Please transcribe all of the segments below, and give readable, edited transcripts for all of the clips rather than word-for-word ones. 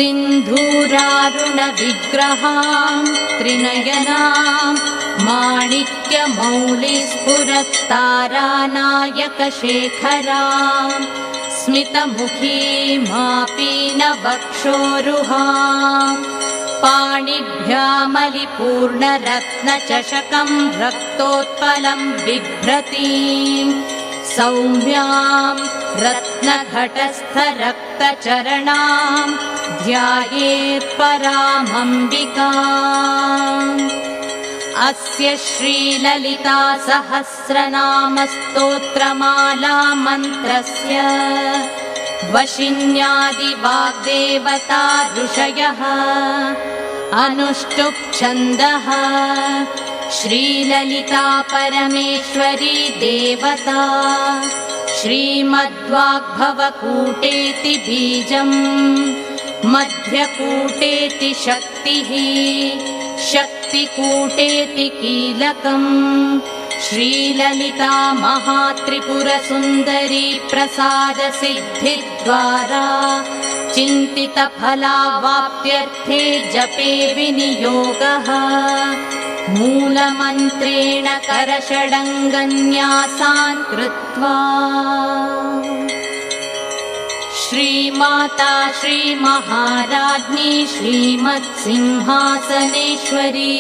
सिन्धूरारुणविग्रहां त्रिनयनां माणिक्यमौलिस्फुरत्तारानायकशेखरां स्मितमुखीमापीनवक्षोरुहां पाणिभ्यामलिपूर्णरत्नचषकं रक्तोत्पलं बिभ्रतीं सौम्यां रत्नघटस्थरक्तचरणां ध्यायेत् परामम्बिकाम्। अस्य श्रीललिता सहस्रनामस्तोत्रमाला मन्त्रस्य वशिन्यादिवाग्देवता ऋषयः अनुष्टुप् छन्दः श्रीललिता परमेश्वरी देवता श्रीमद्वाग्भवकूटेति बीजम् मध्यकूटेति शक्तिः शक्तिकूटेति कीलकम् श्रीललिता महात्रिपुरसुन्दरी प्रसादसिद्धिद्वारा चिन्तितफलावाप्त्यर्थे जपे विनियोगः मूलमन्त्रेण करषडङ्गन्यासान् कृत्वा श्रीमाता श्रीमहाराज्ञी श्रीमत्सिंहासनेश्वरी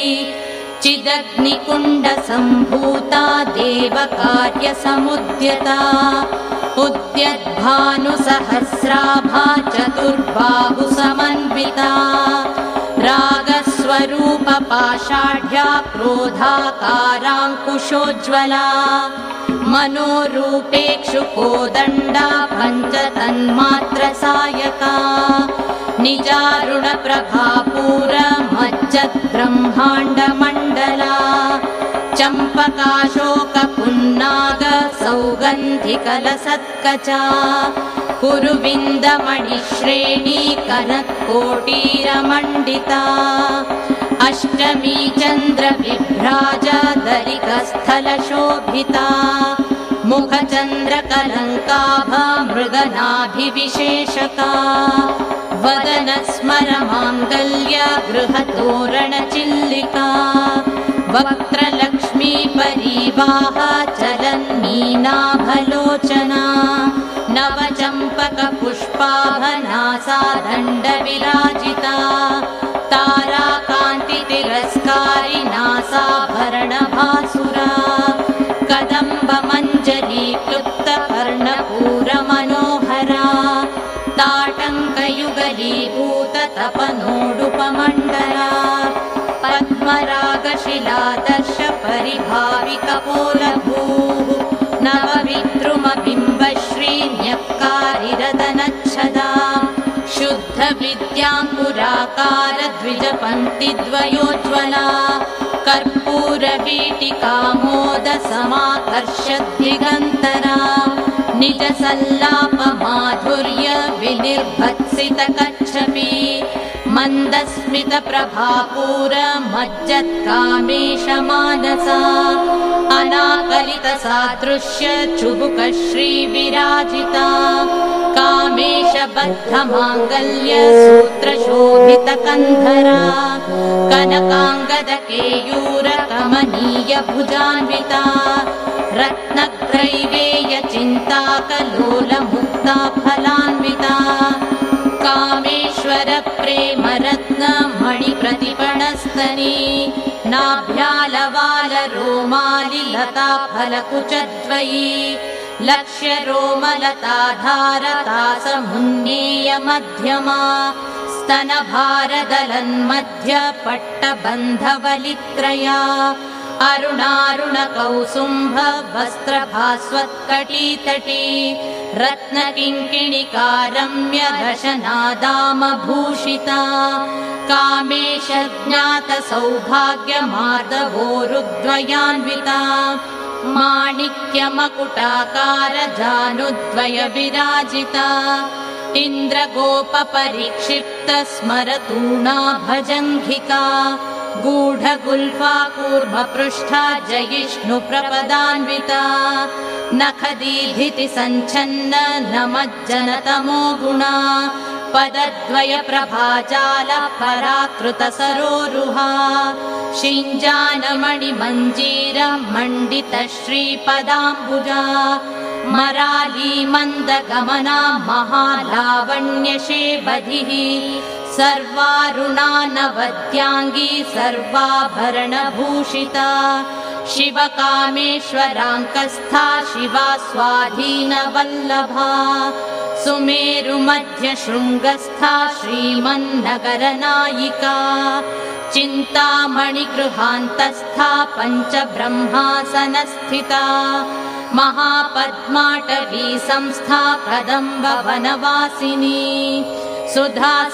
चिदग्निकुण्डसम्भूता देवकार्यसमुद्यता उद्यद्भानुसहस्राभा चतुर्बाहुसमन्विता रागस्वरूपपाषाढ्या क्रोधाकाराङ्कुशोज्ज्वला मनोरूपेक्षुकोदण्डा पञ्चतन्मात्रसायका निजारुणप्रभापूरमज्जद्ब्रह्माण्डमण्डला चम्पकाशोकपुन्नाग सौगन्धिकलसत्कचा कुरुविन्दमणिश्रेणी कनत्कोटीरमण्डिता अष्टमी चन्द्रविभ्राजदलिकस्थलशोभिता मुखचन्द्रकलङ्काभा मृगनाभिविशेषका वदनस्मरमाङ्गल्य गृहतोरणचिल्लिका वक्त्रलक्ष्मी परीवाह चलन्मीनाभलोचना नवचम्पकपुष्पाभनासा दण्डविराजिता ताराकान्तितिरस्कारी नासाभरणभासुरा कदम्बमञ्जलीक्लुप्तकर्णपूरमनोहरा ताटङ्कयुगलीभूततपनोडुपमण्डला पद्मरागशिलादर्श परिभाविकपोलभूः नवविद्रुमबिम्बश्रीन्यक्कारिरदनच्छदा शुद्धविद्याङ्कुराकारद्विजपङ्क्तिद्वयोज्ज्वला कर्पूरवीटिकामोदसमाकर्षद्दिगन्तरा निजसल्लापमाधुर्य विनिर्भत्सितकच्छपि मन्दस्मितप्रभापूरमज्जत्कामेशमानसा अनाकलितसादृश्य चुबुकश्रीविराजिता कामेशबद्धमाङ्गल्य सूत्रशोभितकन्धरा कनकाङ्गदकेयूरकमनीयभुजान्विता रत्नग्रैवेयचिन्ताकलोलमुक्ता फलान्विता कामेश्वरप्रेमरत्नमणिप्रतिपणस्तनी नाभ्यालवालरोमालिलता फलकुचद्वयी लक्ष्यरोमलताधारता समुन्नेयमध्यमा स्तनभारदलन्मध्यपट्टबन्धवलित्रया अरुणारुणकौसुम्भ वस्त्रभास्वत्कटीतटी रत्नकिङ्किणिकारम्य दशनादामभूषिता कामेशज्ञातसौभाग्यमार्दवोरुद्वयान्विता माणिक्यमकुटाकारजानुद्वयविराजिता इन्द्रगोपपरिक्षिप्तस्मरतूणा भजङ्घिका गूढगुल्फा कूर्मपृष्ठा जयिष्णुप्रपदान्विता नखदीधिति सञ्छन्न नमज्जनतमो गुणा पदद्वयप्रभाजाल पराकृतसरोरुहा शिञ्जानमणिमञ्जीर मण्डितश्रीपदाम्बुजा मराली मन्दगमना महालावण्यशेबधिः सर्वारुणानवद्याङ्गी सर्वाभरणभूषिता शिवकामेश्वराङ्कस्था शिवा स्वाधीनवल्लभा सुमेरुमध्यशृङ्गस्था श्रीमन्नगरनायिका चिन्तामणिगृहान्तस्था पञ्चब्रह्मासनस्थिता महापद्माटवी संस्था कदम्बवनवासिनी सुधासागरमध्यस्था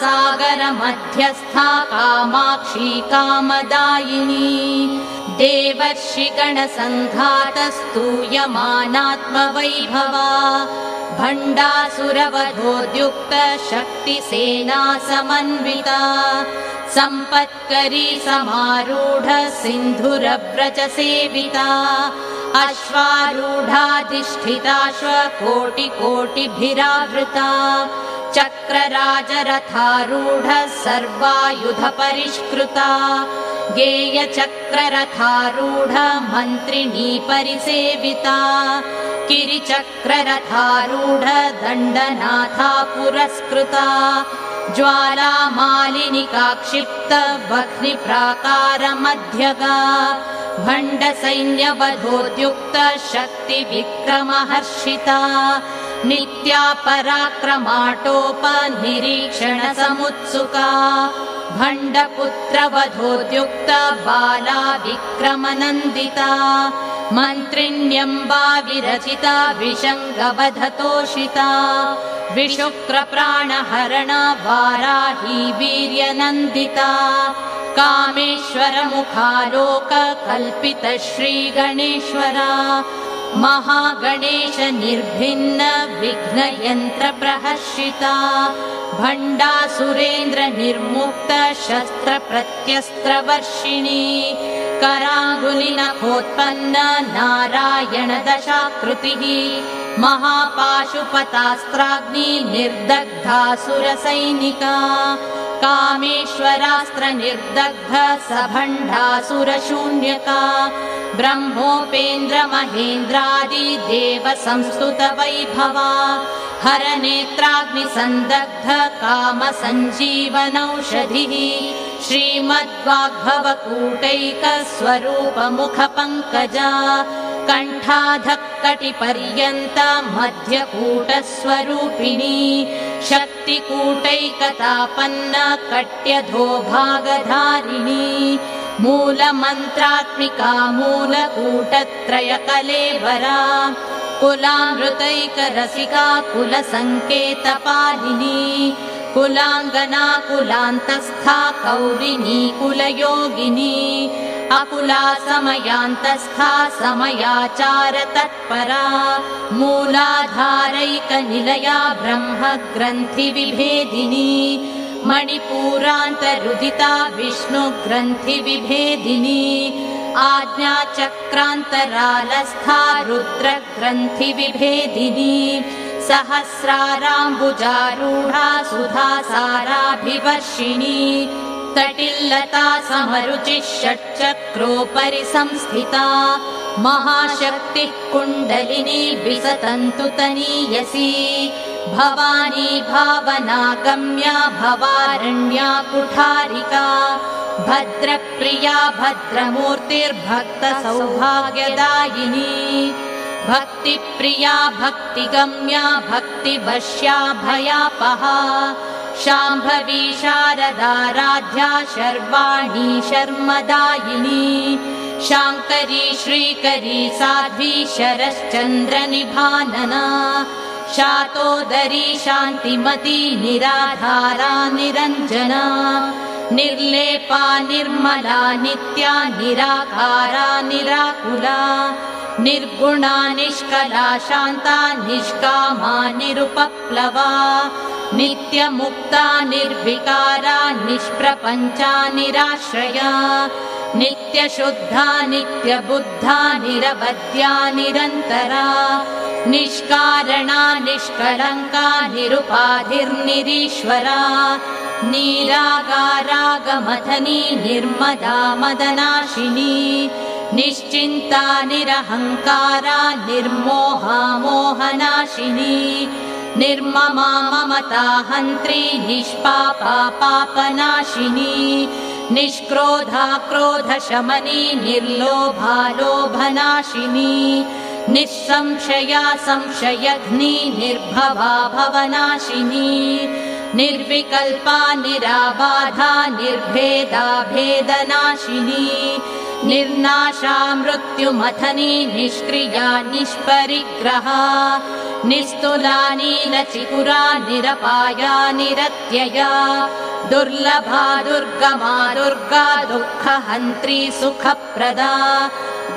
कामाक्षी कामदायिनी देवर्षिगणसङ्घातस्तूयमानात्मवैभवा भण्डासुरवधोद्युक्त शक्तिसेना समन्विता सम्पत्करी समारूढ सिन्धुरव्रजसेविता अश्वारूढाधिष्ठिताश्वकोटिकोटिभिरावृता चक्रराजरथारूढ सर्वायुधपरिष्कृता गेयचक्ररथारूढ मन्त्रिणी परिसेविता किरिचक्ररथारूढ दण्डनाथा पुरस्कृता ज्वालामालिनिका क्षिप्त वह्निप्राकारमध्यगा भण्डसैन्यवधोद्युक्त शक्तिविक्रमहर्षिता नित्या पराक्रमाटोपनिरीक्षणसमुत्सुका भण्डपुत्रवधोद्युक्त बाला विक्रमनन्दिता मन्त्रिण्यम्बा विरचिता विशङ्गवधतोषिता विशुक्रप्राणहरण वाराही वीर्यनन्दिता कामेश्वरमुखालोक कल्पित श्रीगणेश्वरा महागणेश निर्भिन्न विघ्नयन्त्रप्रहर्षिता भण्डासुरेन्द्र निर्मुक्त शस्त्र प्रत्यस्त्रवर्षिणी कराङ्गुलिनखोत्पन्न नारायण दशाकृतिः महापाशुपतास्त्राग्नि निर्दग्धासुरसैनिका कामेश्वरास्त्र निर्दग्ध सभण्डासुरशून्यका ब्रह्मोपेन्द्र महेन्द्रादि देव संस्तुत वैभवा हरनेत्राग्निसन्दग्ध काम सञ्जीवनौषधिः श्रीमद्वाग्भवकूटैक स्वरूप मुख पङ्कजा कण्ठाधक्कटिपर्यन्त मध्यकूटस्वरूपिणी शक्तिकूटैकतापन्न कट्यधो भागधारिणी मूलमन्त्रात्मिका मूलकूटत्रयकलेवरा कुलामृतैकरसिका कुलसङ्केतपालिनी कुलाङ्गना कुलान्तस्था कौरिणी कुलयोगिनी अकुला समयान्तस्था समयाचार तत्परा मूलाधारैकनिलया ब्रह्मग्रन्थिविभेदिनी मणिपूरान्तरुदिता विष्णुग्रन्थिविभेदिनी आज्ञाचक्रान्तरालस्था रुद्रग्रन्थिविभेदिनी सहस्राराम्बुजारूढा सुधासाराभिवर्षिणी तटिल्लता समरुचिः षट्चक्रोपरि संस्थिता महाशक्तिः कुण्डलिनी विसतन्तु तनीयसी भवानी भावनागम्या भवारण्या कुठारिका भद्रप्रिया भद्रमूर्तिर्भक्तसौभाग्यदायिनी भक्तिप्रिया भक्तिगम्या भक्तिवश्या भयापहा शाम्भवी शारदाराध्या शर्वाणी शर्मदायिनी शाङ्करी श्रीकरी साध्वी शरश्चन्द्रनिभानना शातोदरी शान्तिमती निराधारा निरञ्जना निर्लेपा निर्मला नित्या निराकारा निराकुला निर्गुणा निष्कला शान्ता निष्कामा निरुपप्लवा नित्यमुक्ता निर्विकारा निष्प्रपञ्चा निराश्रया नित्यशुद्धा नित्यबुद्धा निरवध्या निरन्तरा निष्कारणा निष्कलङ्का निरुपाधिर्निरीश्वरा निरागारागमथनी निर्मदा मदनाशिनी निश्चिन्ता निरहङ्कारा निर्मोहा मोहनाशिनी निर्ममा ममता हन्त्री निष्पापा पापनाशिनी निष्क्रोधा क्रोधशमनी निर्लोभा लोभनाशिनी निस्संशया संशयघ्नी निर्भवा भवनाशिनी निर्विकल्पा निराबाधा निर्भेदा भेदनाशिनी निर्नाशा मृत्युमथनी निष्क्रिया निष्परिग्रहा निस्तुला नीलचिकुरा निरपाया निरत्यया दुर्लभा दुर्गमा दुर्गा दुःखहन्त्री सुखप्रदा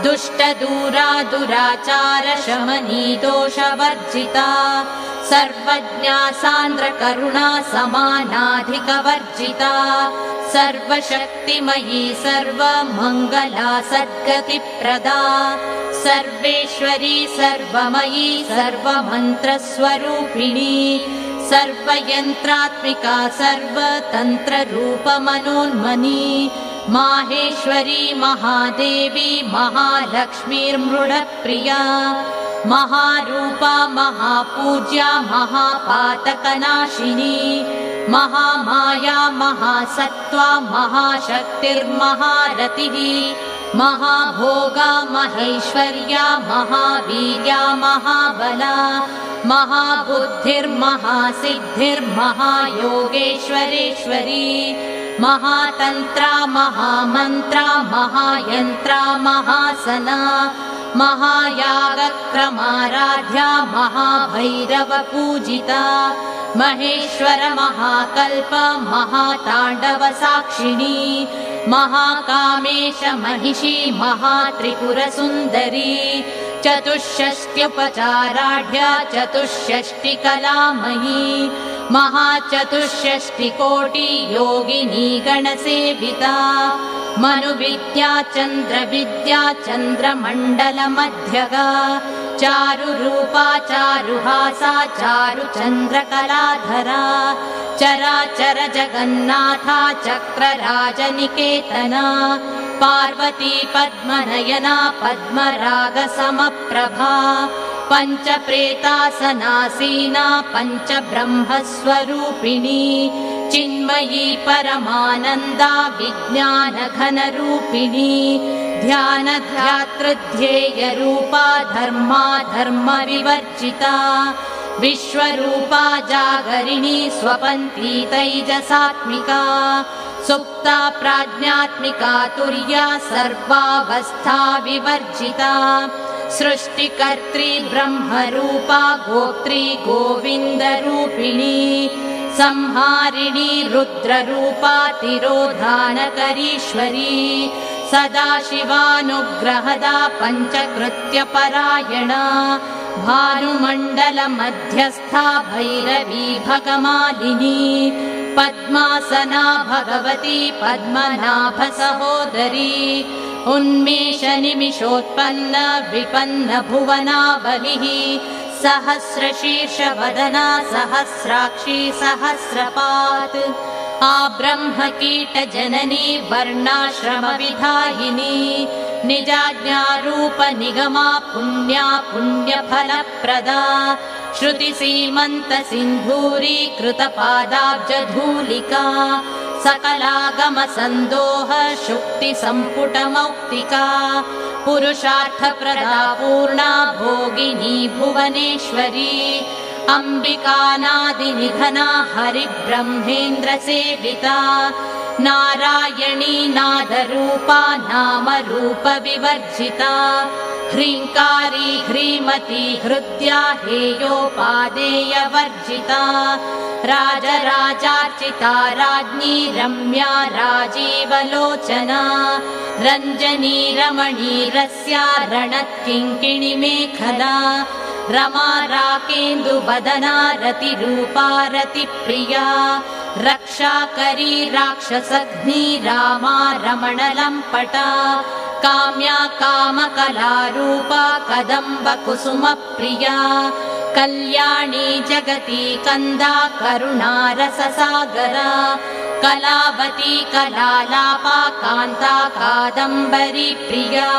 दुष्टदूरा दुराचार शमनी दोषवर्जिता सर्वज्ञा सान्द्रकरुणा समानाधिकवर्जिता सर्वशक्तिमयी सर्वमङ्गला सद्गतिप्रदा सर्वेश्वरी सर्वमयी सर्वमन्त्रस्वरूपिणी सर्वयन्त्रात्मिका सर्वतन्त्ररूपमनोन्मनी माहेश्वरी महादेवी महालक्ष्मीर्मृडप्रिया महारूपा महापूज्या महापातकनाशिनी महामाया महासत्त्वा महाशक्तिर्महारतिः महाभोगा महेश्वर्या महावीर्या महाबला महाबुद्धिर्महासिद्धिर्महायोगेश्वरेश्वरी महातन्त्रा महामन्त्रा महायन्त्रा महासना महायागक्रमाराध्या महाभैरवपूजिता महेश्वर महाकल्प महाताण्डवसाक्षिणी महाकामेश महिषी महात्रिपुरसुन्दरी चतुष्षष्ट्युपचाराढ्या चतुष्षष्टिकलामयी महाचतुष्षष्टिकोटि योगिनी गणसेविता मनुविद्या चन्द्रविद्या चन्द्रमण्डलमध्यगा चारुरूपा चारुहासा चारुचन्द्रकलाधरा चराचर जगन्नाथा चक्रराजनिकेतना पार्वती पद्मनयना पद्मरागसमप्रभा पञ्चप्रेतासनासीना पञ्चब्रह्मस्वरूपिणी चिन्मयी परमानन्दा विज्ञानघनरूपिणी ध्यानध्यातृध्येयरूपा धर्मा धर्मविवर्जिता विश्वरूपा जागरिणी स्वपन्ती तैजसात्मिका सुप्ता प्राज्ञात्मिका तुर्या सर्वावस्था विवर्जिता सृष्टिकर्त्री ब्रह्मरूपा गोत्री गोविन्दरूपिणी संहारिणी रुद्ररूपा तिरोधानकरीश्वरी सदाशिवानुग्रहदा पञ्चकृत्यपरायणा भानुमण्डलमध्यस्था भैरवी भगमालिनी पद्मासना भगवती पद्मनाभसहोदरी उन्मेषनिमिषोत्पन्न विपन्न भुवनावलिः सहस्रशीर्षवदना सहस्राक्षी सहस्रपात् आब्रह्मकीटजननी वर्णाश्रमविधायिनी निजाज्ञारूपनिगमा पुण्या पुण्यफलप्रदा श्रुतिसीमन्तसिन्धूरीकृतपादाब्जधूलिका सकलागमसन्दोह शुक्तिसम्पुटमौक्तिका पुरुषार्थप्रदा पूर्णा भोगिनी भुवनेश्वरी अम्बिकानादिनिधना हरिब्रह्मेन्द्रसेविता नारायणी नादरूपा नामरूपविवर्जिता ह्रीङ्कारी ह्रीमती हृद्या हेयोपादेयवर्जिता राजराजार्चिता राज्ञी रम्या राजीवलोचना रञ्जनी रमणीरस्या रणत्किङ्किणिमेखला रमा राकेन्दुवदना रतिरूपा रतिप्रिया रक्षाकरी राक्षसघ्नी रामा रमणलम्पटा काम्या कामकलारूपा कदम्बकुसुमप्रिया कल्याणी जगती कन्दा करुणारससागरा कलावती कलालापा कान्ता कादम्बरी प्रिया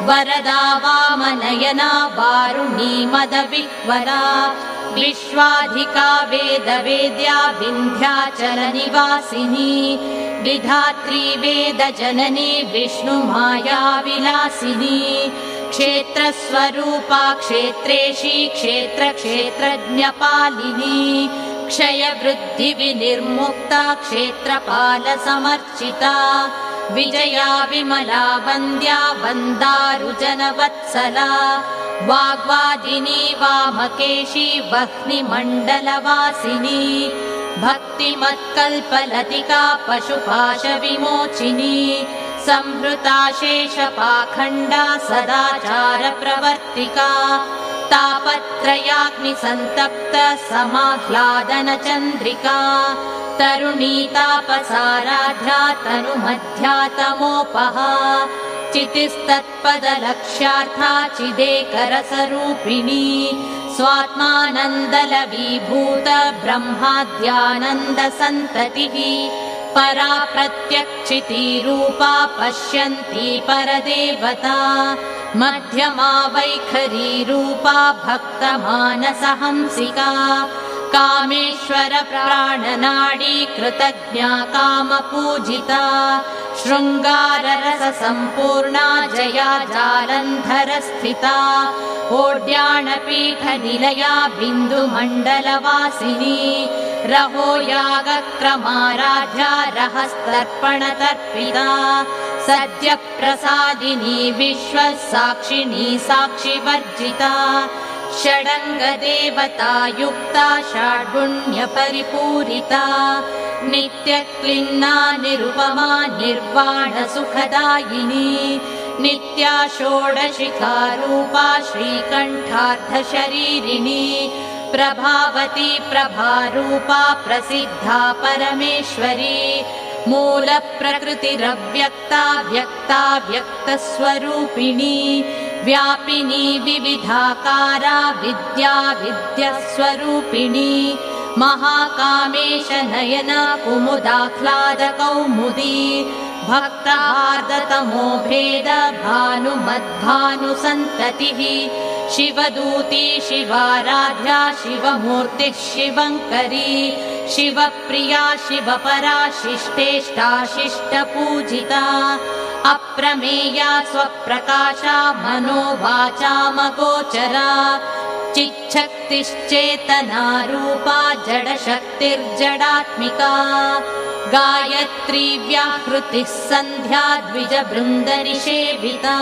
वरदा वामनयना वारुणी मदविह्वला विश्वाधिका वेदवेद्या विन्ध्याचलनिवासिनी विधात्री वेदजननी विष्णुमाया विलासिनी क्षेत्रस्वरूपा क्षेत्रेशी क्षेत्रक्षेत्रज्ञपालिनी क्षयवृद्धिविनिर्मुक्ता क्षेत्रपालसमर्चिता विजया विमला वन्द्या वन्दारुजनवत्सला वाग्वादिनी वामकेशी वह्निमण्डलवासिनी भक्तिमत्कल्पलतिका पशुपाशविमोचिनी संहृता शेषपाखण्डा सदाचारप्रवर्तिका तापत्रयाग्निसन्तप्त समाह्लादनचन्द्रिका तरुणी तापसाराध्या तनुमध्यातमोपहा चितिस्तत्पदलक्ष्यार्था चिदेकरसरूपिणी स्वात्मानन्दलवीभूत ब्रह्माद्यानन्दसन्ततिः परा प्रत्यक्षितिरूपा पश्यन्ती परदेवता मध्यमा वैखरीरूपा भक्तमानसहंसिका कामेश्वर प्राणनाडी कृतज्ञा कामपूजिता शृङ्गाररससम्पूर्णा जया जालन्धरस्थिता ओड्याणपीठनिलया बिन्दुमण्डलवासिनी रहो यागक्रमाराध्या रहस्तर्पणतर्पिता सद्यप्रसादिनी विश्वसाक्षिणी साक्षिवर्जिता षडङ्गदेवतायुक्ता षड्गुण्यपरिपूरिता नित्यक्लिन्ना निरुपमा निर्वाणसुखदायिनी नित्या षोडशिखारूपा श्रीकण्ठार्धशरीरिणी प्रभावती प्रभारूपा प्रसिद्धा परमेश्वरी मूलप्रकृतिरव्यक्ता व्यक्ता व्यक्तस्वरूपिणी व्यापिनी विविधाकारा विद्या विद्यास्वरूपिणी महाकामेश नयन कुमुदाह्लादकौमुदी भक्तहार्दतमो भेद भानुमद्भानुसन्ततिः शिवदूती शिवाराध्या शिवमूर्तिः शिवङ्करी शिवप्रिया शिवपरा शिष्टेष्टा शिष्टपूजिता अप्रमेया स्वप्रकाशा मनोवाचामगोचरा चिच्छक्तिश्चेतना रूपा जडशक्तिर्जडात्मिका गायत्री व्याहृतिः सन्ध्या द्विजबृन्दनिषेविता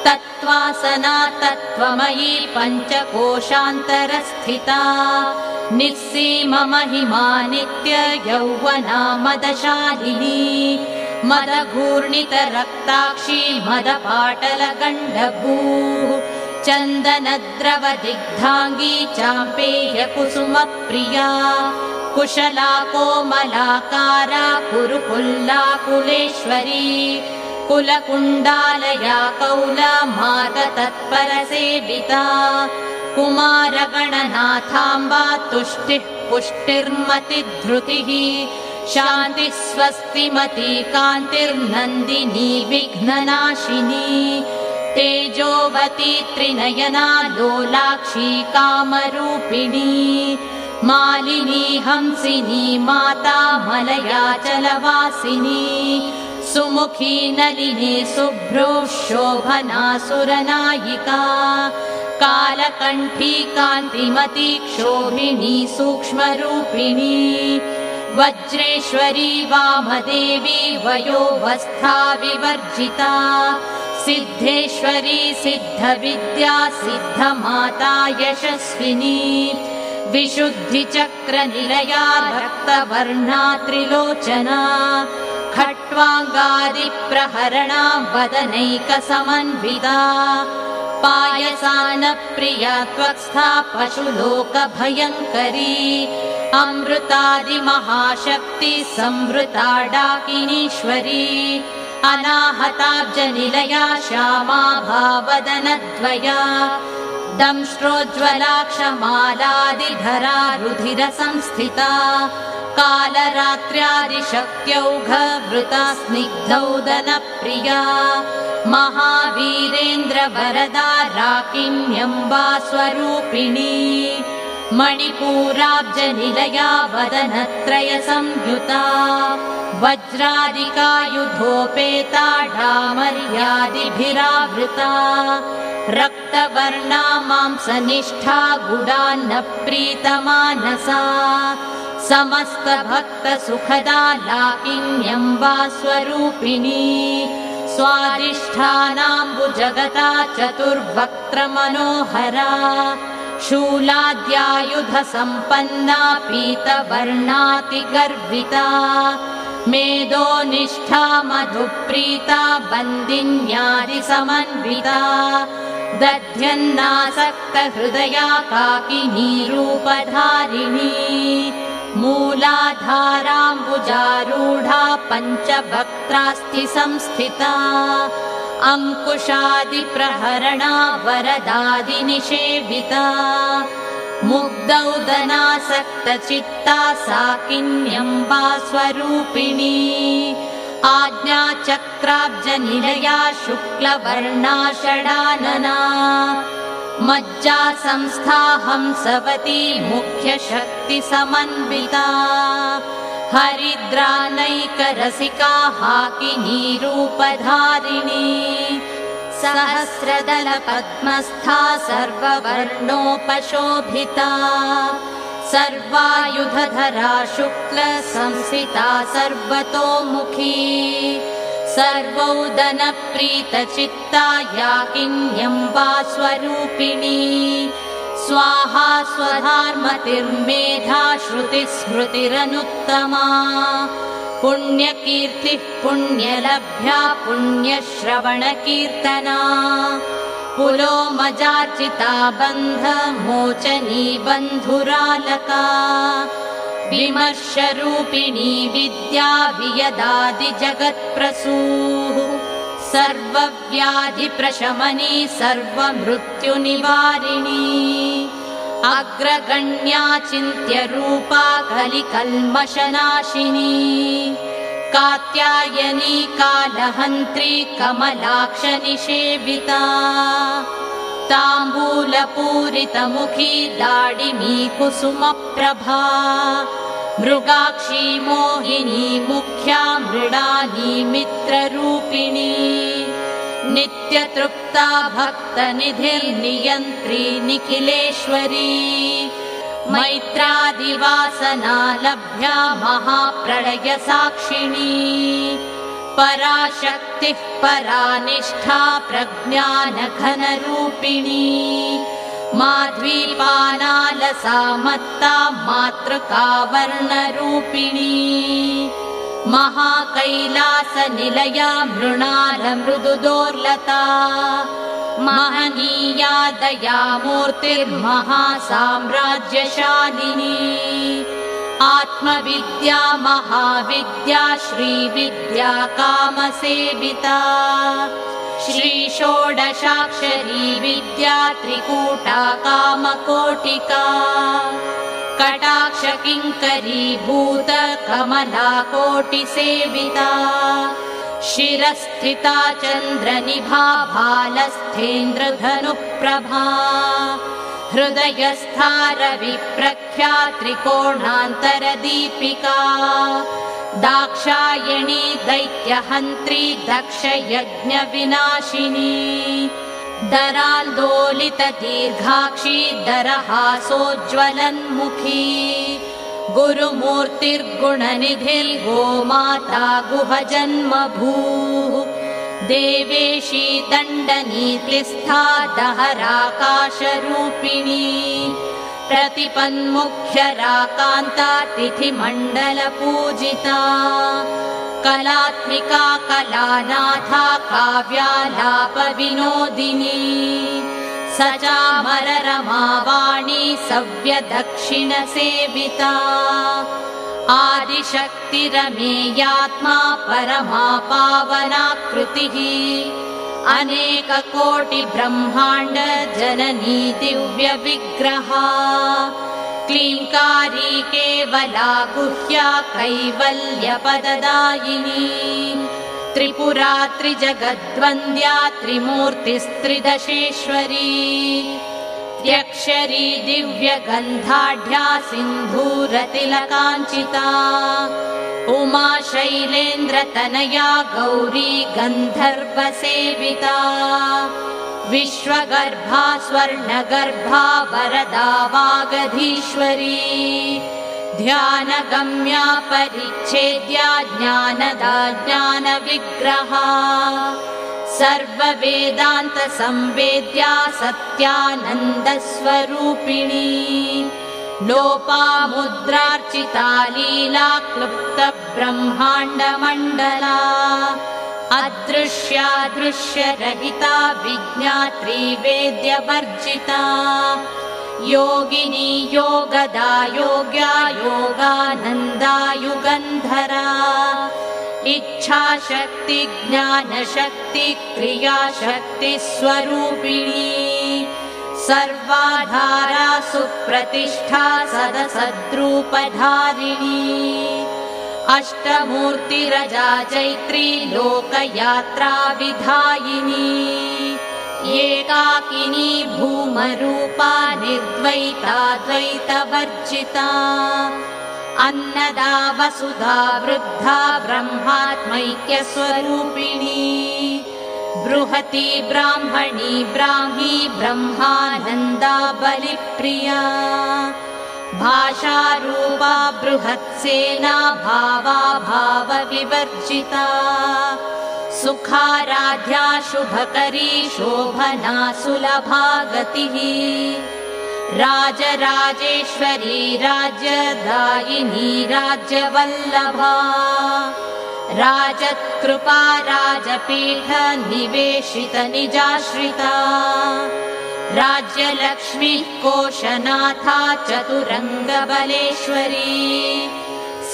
तत्त्वासना तत्त्वमयी पञ्चकोशान्तरस्थिता निस्सीममहिमा नित्य यौवना मदशालिनी मदघूर्णितरक्ताक्षी मदपाटलगण्डभूः चन्दनद्रवदिग्धाङ्गी चाम्पेयकुसुमप्रिया कुशला कोमलाकारा कुरुकुल्लाकुलेश्वरी कुलकुण्डालया कौलमार्गतत्परसेविता कुमारगणनाथाम्बा तुष्टिः पुष्टिर्मतिधृतिः शान्तिः स्वस्तिमती कान्तिर्नन्दिनी विघ्ननाशिनी तेजोवती त्रिनयना लोलाक्षी कामरूपिणी मालिनी हंसिनी माता मलयाचलवासिनी सुमुखी नलिनी शुभ्रो शोभना सुरनायिका कालकण्ठी कान्तिमती क्षोभिणी सूक्ष्मरूपिणी वज्रेश्वरी वामदेवी वयोवस्था विवर्जिता सिद्धेश्वरी सिद्धविद्या सिद्धमाता यशस्विनी विशुद्धिचक्रनिलया रक्तवर्णा त्रिलोचना खट्वाङ्गादिप्रहरणा वदनैकसमन्विता पायसानप्रिया त्वक्स्था पशुलोकभयङ्करी अमृतादिमहाशक्ति संवृता डाकिनीश्वरी अनाहताब्जनिलया श्यामा भावदनद्वया दंष्ट्रोज्ज्वलाक्षमालादिधरा रुधिरसंस्थिता कालरात्र्यादिशक्त्यौघवृता स्निग्धौदनप्रिया महावीरेन्द्रवरदा राकिन्यम्बा स्वरूपिणी मणिपूराब्जनिलया वदनत्रयसंयुता वज्रादिकायुधोपेता डामर्यादिभिरावृता रक्तवर्णा मांसनिष्ठा गुडान्नप्रीतमानसा समस्तभक्तसुखदा लाकिन्यम्बा स्वरूपिणी स्वादिष्ठानाम्बुजगता चतुर्वक्त्रमनोहरा शूलाद्यायुधसम्पन्ना पीतवर्णातिगर्विता मेदोनिष्ठा मधुप्रीता बन्दिन्यादिसमन्विता दध्यन्नासक्तहृदया काकिनीरूपधारिणी मूलाधाराम्बुजारूढा पञ्चवक्त्रास्थिसंस्थिता अङ्कुशादिप्रहरणा वरदादिनिषेविता मुग्धौदनासक्तचित्ता साकिन्यम्बा स्वरूपिणी आज्ञाचक्राब्जनिलया शुक्लवर्णा षडानना मज्जा संस्था हंसवती मुख्यशक्तिसमन्विता हरिद्रानैकरसिका हाकिनीरूपधारिणी सहस्रदलपद्मस्था सर्ववर्णोपशोभिता सर्वायुधधरा शुक्लसंस्थिता सर्वतोमुखी सर्वौदनप्रीतचित्ता याकिन्यम्बा स्वरूपिणी स्वाहा स्वधार्मतिर्मेधा श्रुतिस्मृतिरनुत्तमा पुण्यकीर्तिः पुण्यलभ्या पुण्यश्रवणकीर्तना पुलोमजार्चिता बन्धमोचनी बन्धुरालका विमर्शरूपिणी विद्या वियदादिजगत्प्रसूः सर्वव्याधिप्रशमनी सर्वमृत्युनिवारिणी अग्रगण्या चिन्त्यरूपा कलिकल्मषनाशिनी कात्यायनी कालहन्त्री कमलाक्षनिषेविता ताम्बूलपूरितमुखी दाडिमी कुसुमप्रभा मृगाक्षी मोहिनी मुख्या मृडानी मित्ररूपिणी नित्यतृप्ता भक्तनिधिर्नियन्त्री निखिलेश्वरी मैत्रादिवासना लभ्या महाप्रलयसाक्षिणी पराशक्तिः परानिष्ठा प्रज्ञानघनरूपिणी माध्वीपानालसा मत्ता मातृकावर्णरूपिणी महाकैलासनिलया मृणालमृदुदोर्लता महनीया दयामूर्तिर्महासाम्राज्यशालिनी आत्मविद्या महाविद्या श्रीविद्या कामसेविता श्रीषोडशाक्षरी विद्या त्रिकूटा कामकोटिका कटाक्षकिङ्करीभूत कमलाकोटिसेविता शिरस्थिता चन्द्रनिभा भालस्थेन्द्रधनुप्रभा हृदयस्था रविप्रख्या त्रिकोणान्तरदीपिका दाक्षायणी दैत्यहन्त्री दक्षयज्ञविनाशिनी दरान्दोलितदीर्घाक्षी दरहासोज्ज्वलन्मुखी गुरुमूर्तिर्गुणनिधिर्गोमाता गुहजन्मभूः देवेशी दण्डनीतिस्था दहराकाशरूपिणी प्रतिपन्मुख्यराकान्ता तिथिमण्डलपूजिता कलात्मिका कलानाथा काव्यालापविनोदिनी सचामररमावाणी सव्यदक्षिणसेविता आदिशक्तिरमेयात्मा परमा पावनाकृतिः अनेककोटिब्रह्माण्ड जननी दिव्यविग्रहा क्लीङ्कारी केवला गुह्या कैवल्यपददायिनी त्रिपुरा त्रिजगद्वन्द्या त्रिमूर्तिस्त्रिदशेश्वरी त्र्यक्षरी दिव्यगन्धाढ्या सिन्धूरतिलकाञ्चिता उमा शैलेन्द्रतनया गौरी गन्धर्वसेविता विश्वगर्भा स्वर्णगर्भा वरदा वागधीश्वरी ध्यानगम्या परिच्छेद्या ज्ञानदा ज्ञानविग्रहा सर्ववेदान्तसंवेद्या सत्यानन्दस्वरूपिणी लोपामुद्रार्चिता लीला क्लुप्तब्रह्माण्डमण्डला अदृश्या दृश्यरहिता विज्ञात्री वेद्यवर्जिता योगिनी योगदा योग्या योगानन्दा युगन्धरा इच्छाशक्ति ज्ञानशक्ति क्रियाशक्ति स्वरूपिणी सर्वाधारा सुप्रतिष्ठा सदसद्रूपधारिणी अष्टमूर्तिरजा चैत्री लोकयात्रा विधायिनी एकाकिनी भूमरूपा निर्द्वैता द्वैतवर्जिता अन्नदा वसुधा वृद्धा ब्रह्मात्मैक्यस्वरूपिणी बृहती ब्राह्मणी ब्राह्मी ब्रह्मानन्दा बलिप्रिया भाषारूपा बृहत्सेना भावा भावविवर्जिता सुखाराध्या शुभकरी शोभना सुलभा गतिः राजराजेश्वरी राज्यदायिनी राज्यवल्लभा राजत्कृपा राजपीठ निवेशित निजाश्रिता राज्यलक्ष्मी कोशनाथा चतुरङ्गबलेश्वरी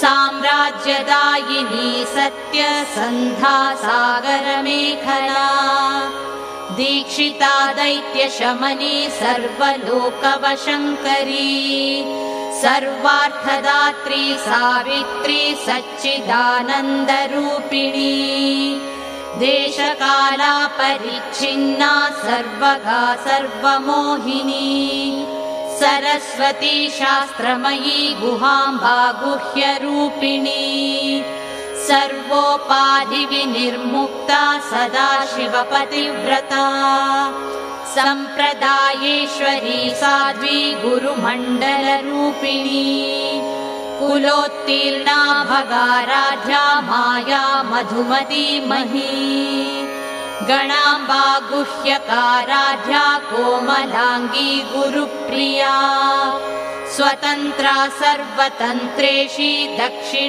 साम्राज्यदायिनी सत्यसन्धा सागरमेखला दीक्षिता दैत्यशमनी सर्वलोकवशङ्करी सर्वार्थदात्री सावित्री सच्चिदानन्दरूपिणी देशकाला परिच्छिन्ना सर्वगा सर्वमोहिनी सरस्वती शास्त्रमयी गुहाम्बा गुह्यरूपिणी सर्वोपाधिविनिर्मुक्ता सदाशिवपतिव्रता सम्प्रदायेश्वरी साध्वी गुरुमण्डलरूपिणी कुलोत्तीर्णा भगाराध्या माया मधुमती मही गणाम्बा गुह्यकाराध्या कोमलाङ्गी गुरुप्रिया स्वतन्त्रा सर्वतन्त्रेशी दक्षिणामूर्तिरूपिणी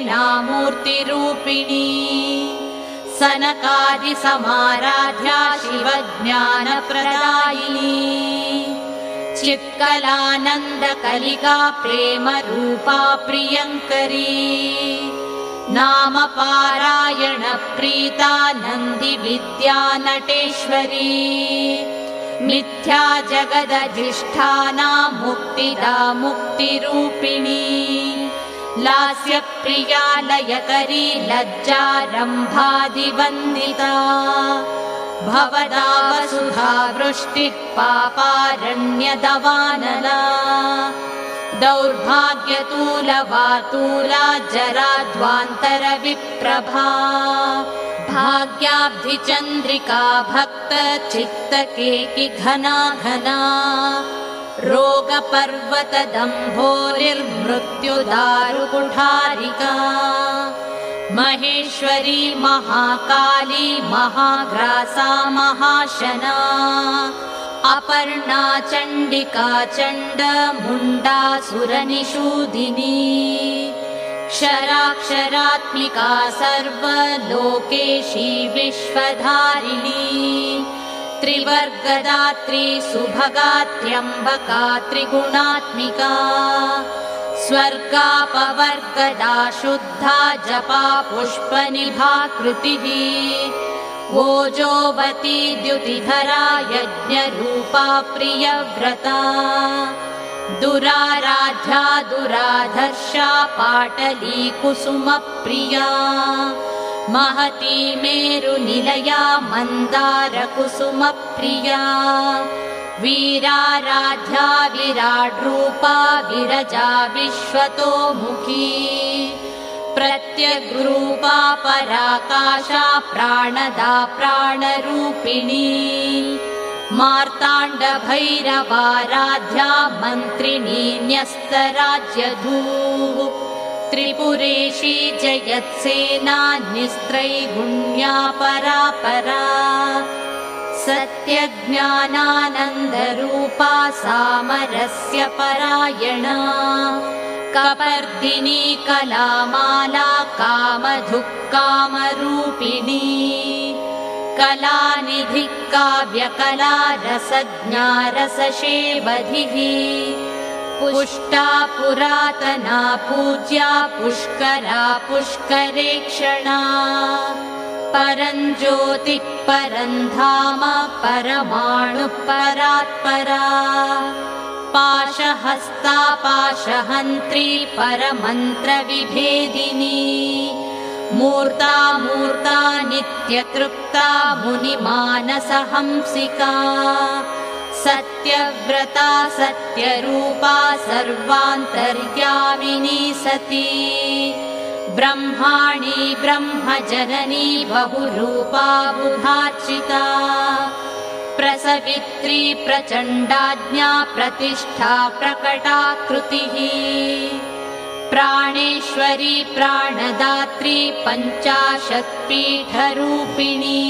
सनकादिसमाराध्या शिवज्ञानप्रदायिनी चित्कलानन्दकलिका प्रेमरूपा प्रियङ्करी नामपारायणप्रीता नन्दिविद्या नटेश्वरी मिथ्या जगदधिष्ठाना मुक्तिदा मुक्तिरूपिणी लास्यप्रिया लयकरी लज्जारम्भादिवन्दिता भवदा वसुधा वृष्टिः पापारण्यदवानला दौर्भाग्यतूलवातूला जराध्वान्तरविप्रभा भाग्याब्धिचन्द्रिका भक्तचित्तकेकि घना घना रोगपर्वतदम्भोरिर्मृत्युदारुकुठारिका महेश्वरी महाकाली महाग्रासा महाशना अपर्णा चण्डिका चण्डमुण्डासुरनिषूदिनी क्षराक्षरात्मिका सर्वलोकेशी विश्वधारिणी त्रिवर्गदात्री सुभगा त्र्यम्बका त्रिगुणात्मिका स्वर्गापवर्गदा शुद्धा जपा पुष्पनिभा कृतिः ओजोवती द्युतिधरा यज्ञरूपा प्रियव्रता दुराराध्या दुराधर्षा पाटली कुसुमप्रिया महती मेरुनिलया मन्दारकुसुमप्रिया वीराराध्या विराड्रूपा विरजा विश्वतोमुखी प्रत्यग्रूपा पराकाशा प्राणदा प्राणरूपिणी मार्ताण्डभैरवाराध्या मन्त्रिणी न्यस्तराज्यधूः त्रिपुरेशी जयत्सेना निस्त्रैगुण्या परापरा सत्यज्ञानानन्दरूपा सामरस्य परायणा कपर्दिनी कलामाला कामधुक्कामरूपिणी कलानिधिः काव्यकला रसज्ञा रसशेवधिः पुष्टा पुरातना पूज्या पुष्करा पुष्करेक्षणा परञ्ज्योतिः परन्धाम परमाणुः परात्परा पाशहस्ता पाशहन्त्री परमन्त्रविभेदिनी मूर्ता मूर्ता नित्यतृप्ता मुनिमानसहंसिका सत्यव्रता सत्यरूपा सर्वान्तर्यामिनी सती ब्रह्माणी ब्रह्मजननी बहुरूपा बुधार्चिता प्रसवित्री प्रचण्डाज्ञा प्रतिष्ठा प्रकटाकृतिः प्राणेश्वरी प्राणदात्री पञ्चाशत्पीठरूपिणी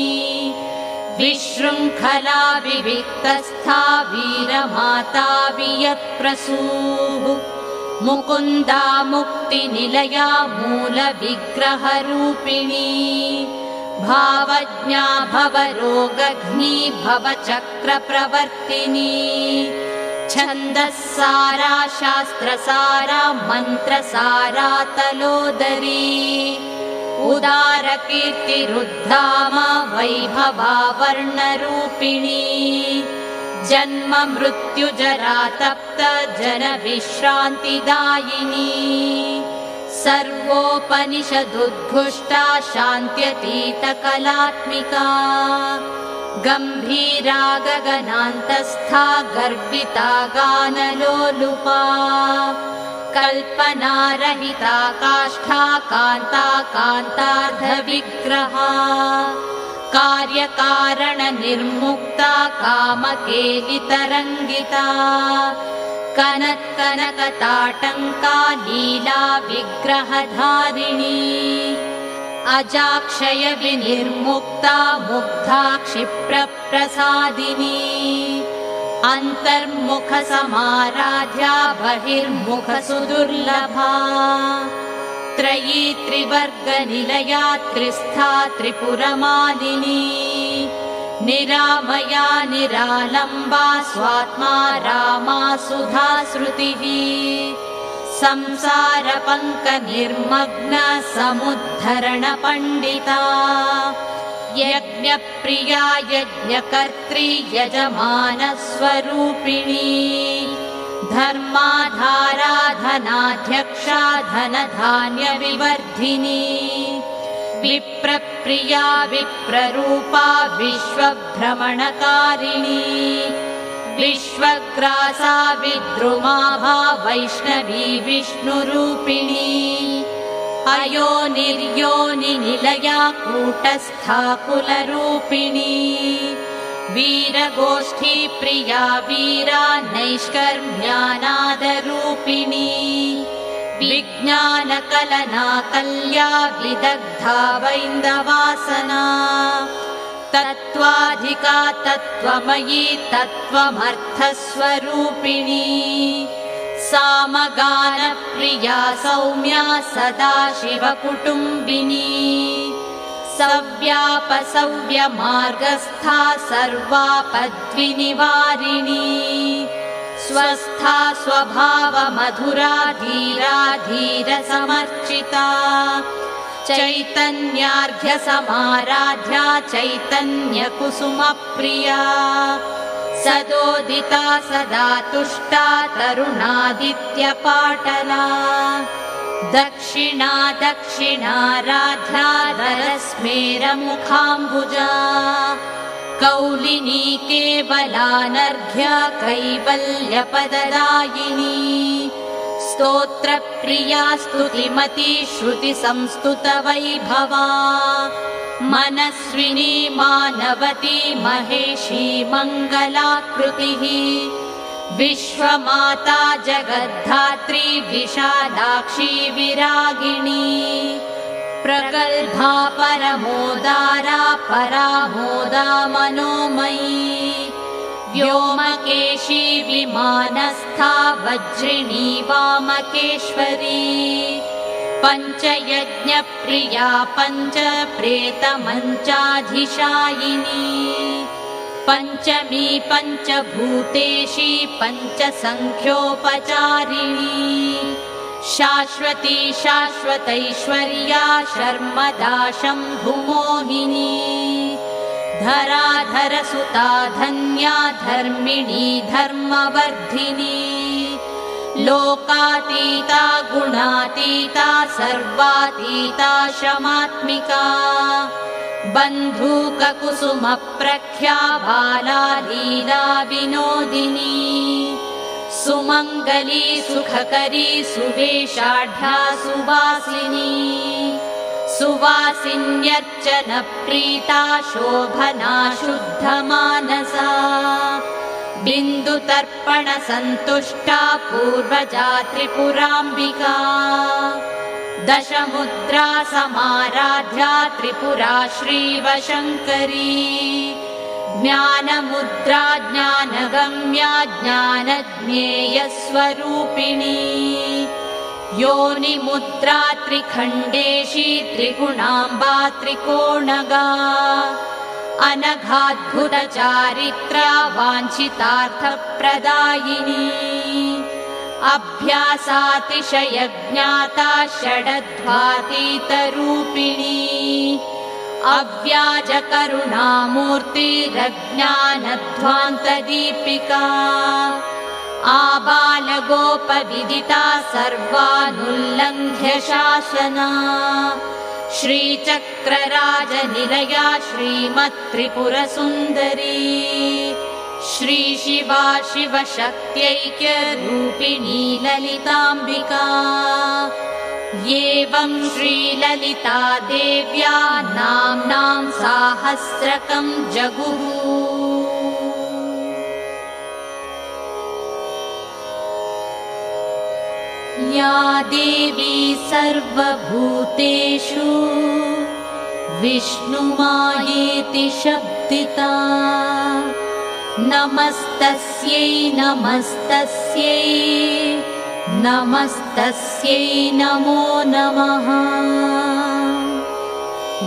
विशृङ्खला विविक्तस्था वीरमाता वियत्प्रसूः मुकुन्दा मुक्तिनिलया मूलविग्रहरूपिणी भावज्ञा भवरोगघ्नी भवचक्रप्रवर्तिनी छन्दस्सारा शास्त्रसारा मन्त्रसारा तलोदरी उदारकीर्तिरुद्धामा वैभवा वर्णरूपिणी जन्म मृत्युजरा तप्त जनविश्रान्तिदायिनी सर्वोपनिषदुद्घुष्टा शान्त्यतीतकलात्मिका गम्भीरा गगनान्तस्था गर्विता गानलोलुपा कल्पनारहिता काष्ठा कान्ता कान्तार्धविग्रहा कार्यकारणनिर्मुक्ता कामकेलितरङ्गिता कनत्कनकताटङ्का लीला विग्रहधारिणी अजाक्षय विनिर्मुक्ता मुग्धा क्षिप्रप्रसादिनी अन्तर्मुखसमाराध्या बहिर्मुखसुदुर्लभा त्रयी त्रिवर्गनिलया त्रिस्था त्रिपुरमालिनी निरामया निरालम्बा स्वात्मा रामा सुधा श्रुतिः संसारपङ्कनिर्मग्न समुद्धरणपण्डिता यज्ञप्रिया यज्ञकर्त्री यजमानस्वरूपिणी धर्माधारा धनाध्यक्षा धनधान्यविवर्धिनी विप्रप्रिया विप्ररूपा विश्वभ्रमणकारिणी विश्वग्रासा विद्रुमाभा वैष्णवी विष्णुरूपिणी अयोनिर्योनिनिलया कूटस्था कुलरूपिणी वीरगोष्ठी प्रिया वीरा नैष्कर्म्यानादरूपिणी विज्ञानकलना कल्या विदग्धा वैन्दवासना तत्त्वाधिका तत्त्वमयी तत्त्वमर्थस्वरूपिणी सामगानप्रिया सौम्या सदाशिवकुटुम्बिनी सव्यापसव्यमार्गस्था सर्वापद्विनिवारिणी स्वस्था स्वभावमधुरा धीरा धीरसमर्चिता चैतन्यार्घ्यसमाराध्या चैतन्यकुसुमप्रिया सदोदिता सदा तुष्टा तरुणादित्यपाटला दक्षिणा दक्षिणाराध्या दरस्मेरमुखाम्बुजा कौलिनी केवलानर्घ्य कैवल्यपददायिनी स्तोत्रप्रिया स्तुतिमती श्रुतिसंस्तुतवैभवा मनस्विनी मानवती महेशी मङ्गलाकृतिः विश्वमाता जगद्धात्री विशालाक्षी विरागिणी प्रगल्भा परमोदारा परामोदा मनोमयी व्योमकेशी विमानस्था वज्रिणी वामकेश्वरी पञ्चयज्ञप्रिया पञ्चप्रेतमञ्चाधिशायिनी पञ्चमी पञ्चभूतेशी पञ्चसङ्ख्योपचारिणी शाश्वती शाश्वतैश्वर्या शर्मदा शम्भुमोहिनी धराधरसुता धन्या धर्मिणी धर्मवर्धिनी लोकातीता गुणातीता सर्वातीता शमात्मिका बन्धूककुसुमप्रख्या बाला लीला विनोदिनी सुमङ्गली सुखकरी सुवेशाढ्या सुवासिनी सुवासिन्यर्चनप्रीता शोभना शुद्धमानसा बिन्दुतर्पणसन्तुष्टा पूर्वजा त्रिपुराम्बिका दशमुद्रा समाराध्या त्रिपुरा श्रीवशङ्करी ज्ञानमुद्रा ज्ञानगम्या ज्ञानज्ञेयस्वरूपिणी योनिमुद्रा त्रिखण्डेशी त्रिगुणाम्बा त्रिकोणगा अनघाद्भुतचारित्रा वाञ्छितार्थप्रदायिनी अभ्यासातिशयज्ञाता षडध्वातीतरूपिणी अव्याजकरुणामूर्तिरज्ञानध्वान्तदीपिका आबालगोपविदिता सर्वानुल्लङ्घ्य शासना श्रीचक्रराजनिलया श्रीमत्त्रिपुरसुन्दरी श्रीशिवा शिवशक्त्यैक्यरूपिणी ललिताम्बिका एवं श्रीललिता देव्या नाम्नां साहस्रकं जगुः या देवी सर्वभूतेषु विष्णुमायेति शब्दिता नमस्तस्यै नमस्तस्यै नमस्तस्यै नमो नमः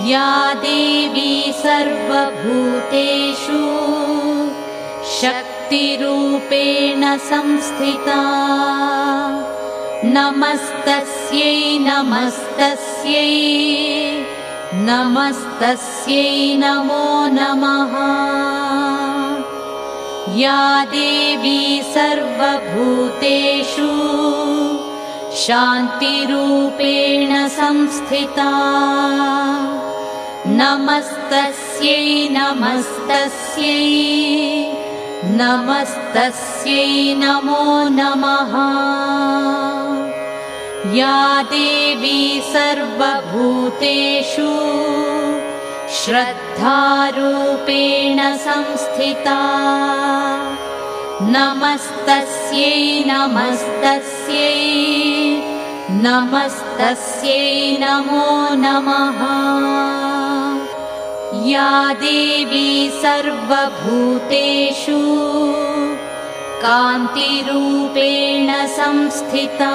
या देवी सर्वभूतेषु शक्तिरूपेण संस्थिता नमस्तस्यै नमस्तस्यै नमस्तस्यै नमो नमः या देवी सर्वभूतेषु शान्तिरूपेण संस्थिता नमस्तस्यै नमस्तस्यै नमस्तस्यै नमो नमः या देवी सर्वभूतेषु श्रद्धारूपेण संस्थिता नमस्तस्यै नमस्तस्यै नमस्तस्यै नमो नमः। या देवी सर्वभूतेषु कान्तिरूपेण संस्थिता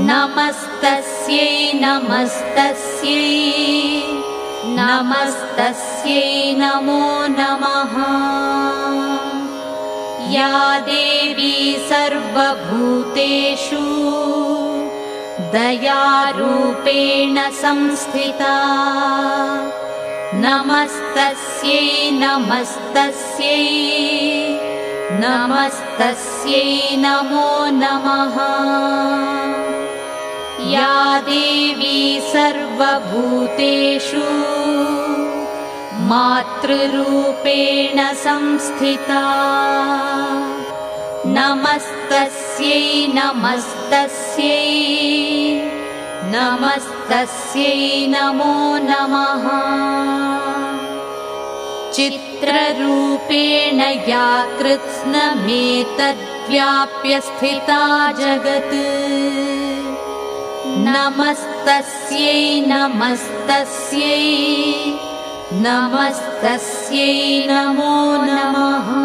नमस्तस्यै नमस्तस्यै नमस्तस्यै नमो नमः। या देवी सर्वभूतेषु दयारूपेण संस्थिता नमस्तस्यै नमस्तस्यै नमस्तस्यै नमो नमः। या देवी सर्वभूतेषु मातृरूपेण संस्थिता नमस्तस्यै नमस्तस्यै नमस्तस्यै नमो नमः। चित्ररूपेण या कृत्स्नमेतद्व्याप्य स्थिता जगत् नमस्तस्यै नमस्तस्यै नमस्तस्यै नमो नमः।